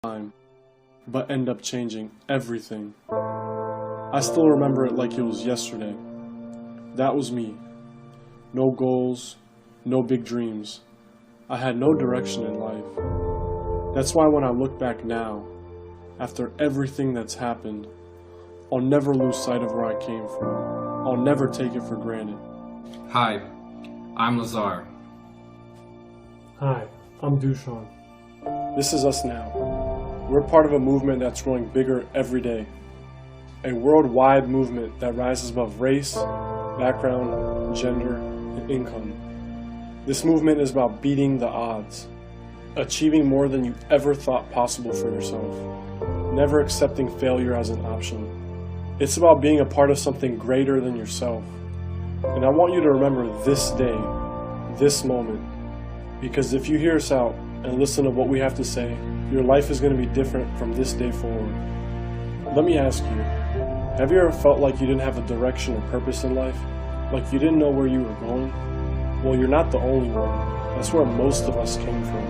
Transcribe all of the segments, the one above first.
time, but end up changing everything. I still remember it like it was yesterday. That was me. No goals, no big dreams. I had no direction in life. That's why when I look back now, after everything that's happened, I'll never lose sight of where I came from. I'll never take it for granted. Hi, I'm Lazar. Hi, I'm Dushan. This is us now. We're part of a movement that's growing bigger every day. A worldwide movement that rises above race, background, gender, and income. This movement is about beating the odds, achieving more than you ever thought possible for yourself, never accepting failure as an option. It's about being a part of something greater than yourself. And I want you to remember this day, this moment, because if you hear us out and listen to what we have to say, your life is going to be different from this day forward. Let me ask you, have you ever felt like you didn't have a direction or purpose in life? Like you didn't know where you were going? Well, you're not the only one. That's where most of us came from.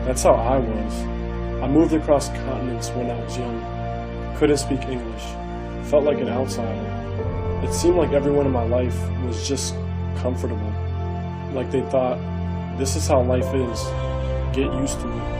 That's how I was. I moved across continents when I was young. Couldn't speak English. Felt like an outsider. It seemed like everyone in my life was just comfortable. Like they thought, this is how life is. Get used to it.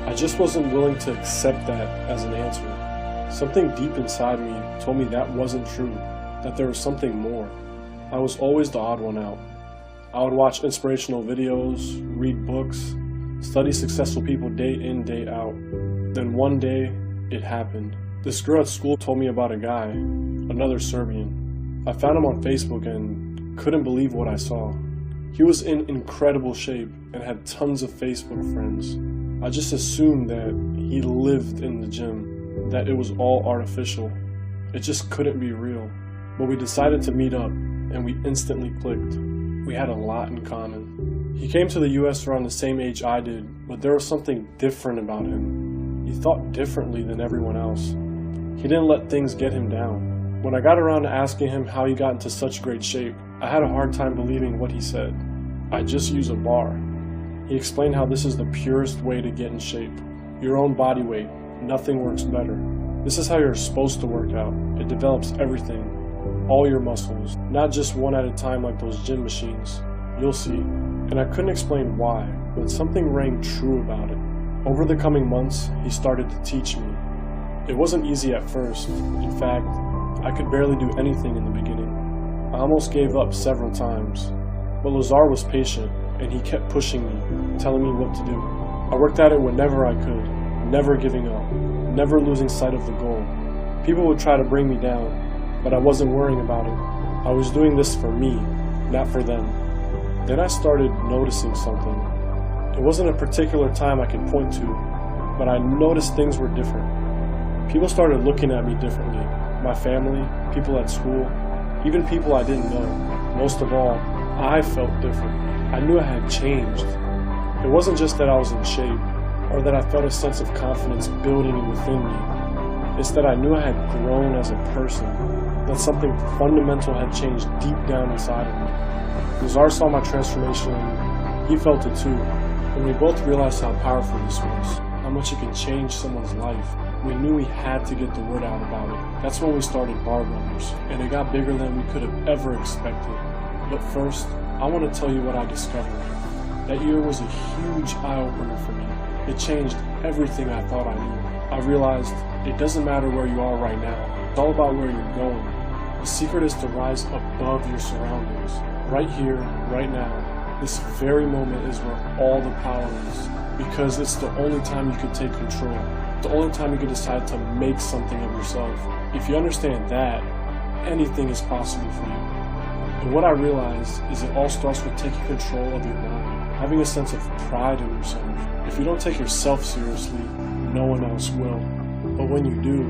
I just wasn't willing to accept that as an answer. Something deep inside me told me that wasn't true, that there was something more. I was always the odd one out. I would watch inspirational videos, read books, study successful people day in, day out. Then one day, it happened. This girl at school told me about a guy, another Serbian. I found him on Facebook and couldn't believe what I saw. He was in incredible shape and had tons of Facebook friends. I just assumed that he lived in the gym, that it was all artificial. It just couldn't be real. But we decided to meet up, and we instantly clicked. We had a lot in common. He came to the US around the same age I did, but there was something different about him. He thought differently than everyone else. He didn't let things get him down. When I got around to asking him how he got into such great shape, I had a hard time believing what he said. I just use a bar. He explained how this is the purest way to get in shape. Your own body weight, nothing works better. This is how you're supposed to work out. It develops everything, all your muscles, not just one at a time like those gym machines. You'll see. And I couldn't explain why, but something rang true about it. Over the coming months, he started to teach me. It wasn't easy at first. In fact, I could barely do anything in the beginning. I almost gave up several times. But Lazar was patient, and he kept pushing me, telling me what to do. I worked at it whenever I could, never giving up, never losing sight of the goal. People would try to bring me down, but I wasn't worrying about it. I was doing this for me, not for them. Then I started noticing something. It wasn't a particular time I could point to, but I noticed things were different. People started looking at me differently. My family, people at school, even people I didn't know. Most of all, I felt different. I knew I had changed. It wasn't just that I was in shape, or that I felt a sense of confidence building within me. It's that I knew I had grown as a person, that something fundamental had changed deep down inside of me. Lazar saw my transformation, and he felt it too. And we both realized how powerful this was, how much it can change someone's life. We knew we had to get the word out about it. That's when we started Bar Brothers, and it got bigger than we could have ever expected. But first, I want to tell you what I discovered. That year was a huge eye-opener for me. It changed everything I thought I knew. I realized it doesn't matter where you are right now. It's all about where you're going. The secret is to rise above your surroundings. Right here, right now, this very moment is where all the power is. Because it's the only time you can take control. The only time you can decide to make something of yourself. If you understand that, anything is possible for you. And what I realized is it all starts with taking control of your mind, having a sense of pride in yourself. If you don't take yourself seriously, no one else will. But when you do,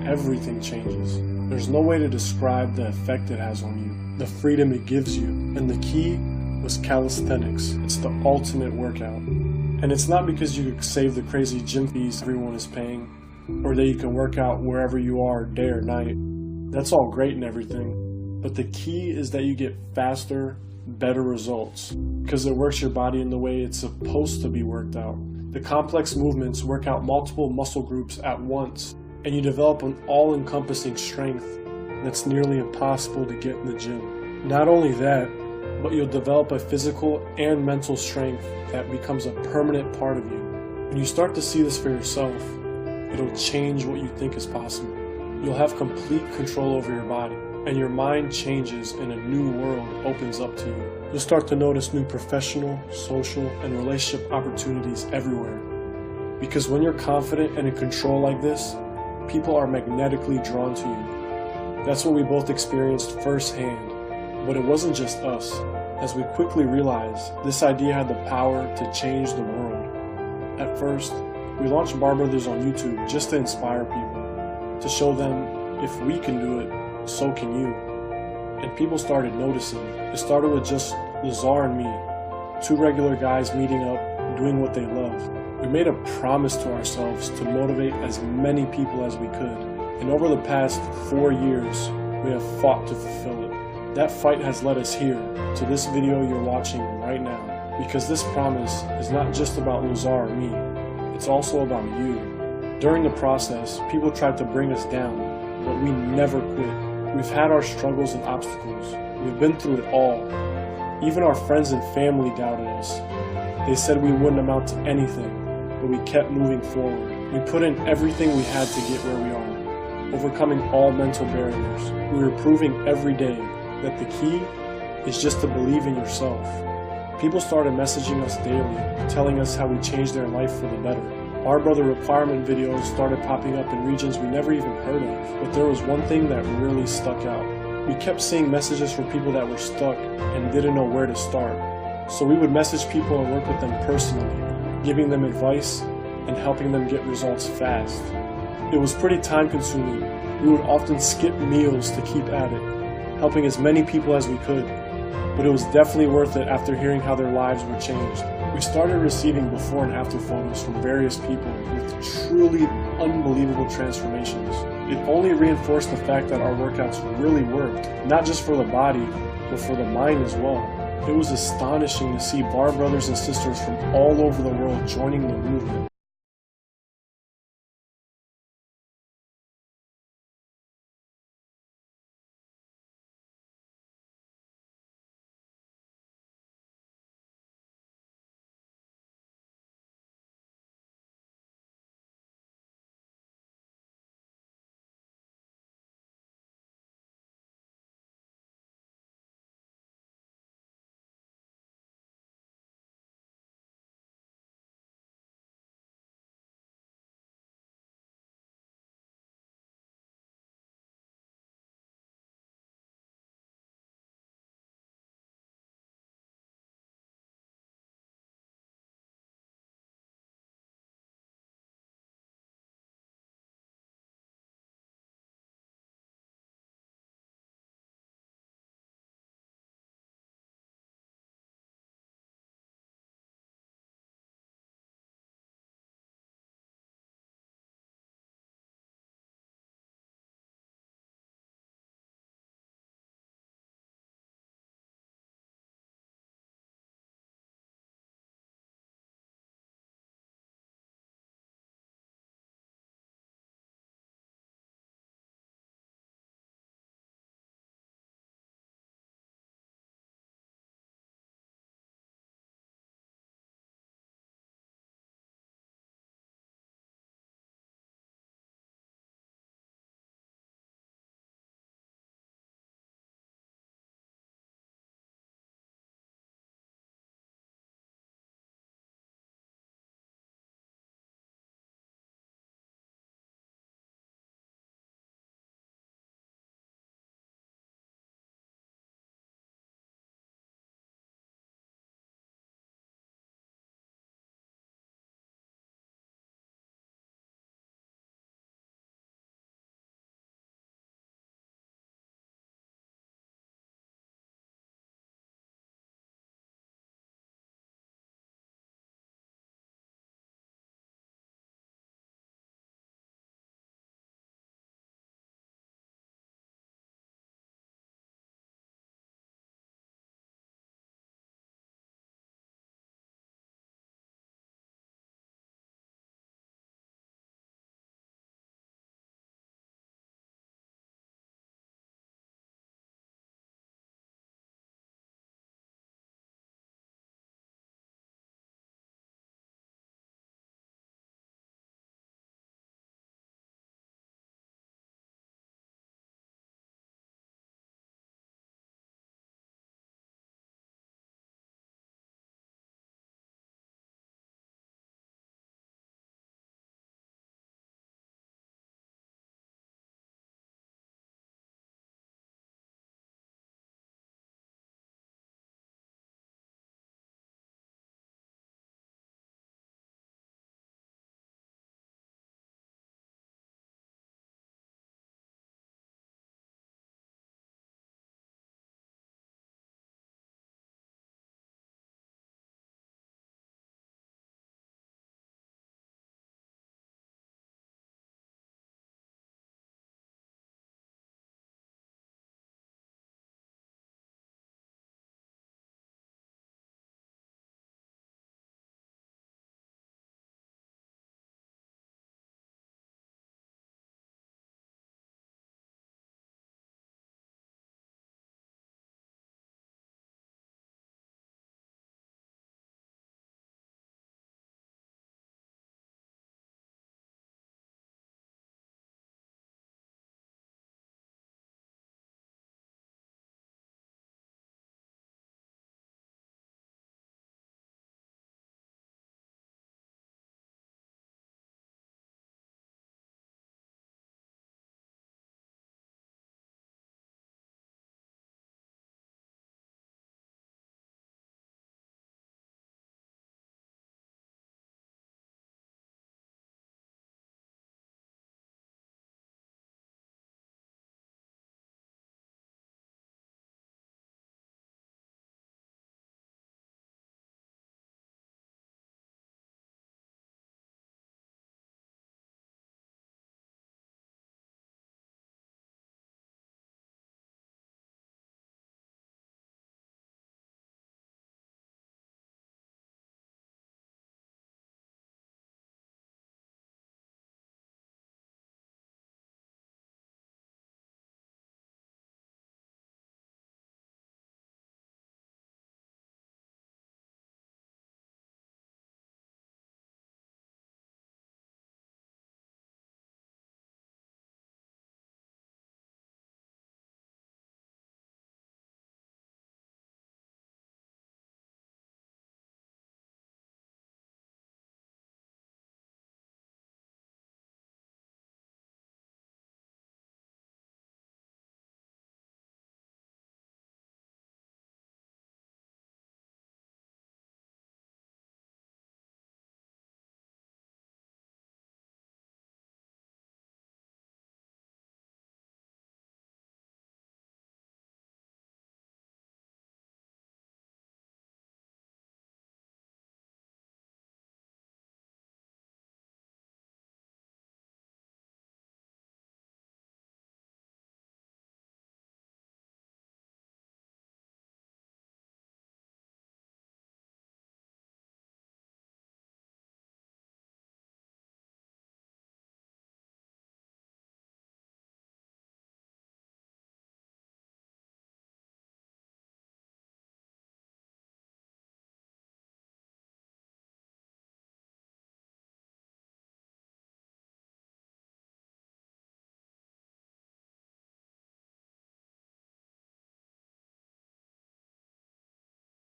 everything changes. There's no way to describe the effect it has on you, the freedom it gives you. And the key was calisthenics. It's the ultimate workout. And it's not because you could save the crazy gym fees everyone is paying, or that you can work out wherever you are day or night. That's all great and everything. But the key is that you get faster, better results, because it works your body in the way it's supposed to be worked out. The complex movements work out multiple muscle groups at once, and you develop an all-encompassing strength that's nearly impossible to get in the gym. Not only that, but you'll develop a physical and mental strength that becomes a permanent part of you. When you start to see this for yourself, it'll change what you think is possible. You'll have complete control over your body, and your mind changes and a new world opens up to you. You'll start to notice new professional, social, and relationship opportunities everywhere. Because when you're confident and in control like this, people are magnetically drawn to you. That's what we both experienced firsthand, but it wasn't just us. As we quickly realized, this idea had the power to change the world. At first, we launched Bar Brothers on YouTube just to inspire people, to show them if we can do it, so can you. And people started noticing. It started with just Lazar and me, two regular guys meeting up, doing what they love. We made a promise to ourselves to motivate as many people as we could. And over the past 4 years, we have fought to fulfill it. That fight has led us here, to this video you're watching right now. Because this promise is not just about Lazar or me, it's also about you. During the process, people tried to bring us down, but we never quit. We've had our struggles and obstacles. We've been through it all. Even our friends and family doubted us. They said we wouldn't amount to anything, but we kept moving forward. We put in everything we had to get where we are, overcoming all mental barriers. We were proving every day that the key is just to believe in yourself. People started messaging us daily, telling us how we changed their life for the better. Bar Brother requirement videos started popping up in regions we never even heard of, but there was one thing that really stuck out. We kept seeing messages from people that were stuck and didn't know where to start. So we would message people and work with them personally, giving them advice and helping them get results fast. It was pretty time consuming. We would often skip meals to keep at it, helping as many people as we could, but it was definitely worth it after hearing how their lives were changed. We started receiving before and after photos from various people with truly unbelievable transformations. It only reinforced the fact that our workouts really worked, not just for the body, but for the mind as well. It was astonishing to see Bar Brothers and sisters from all over the world joining the movement.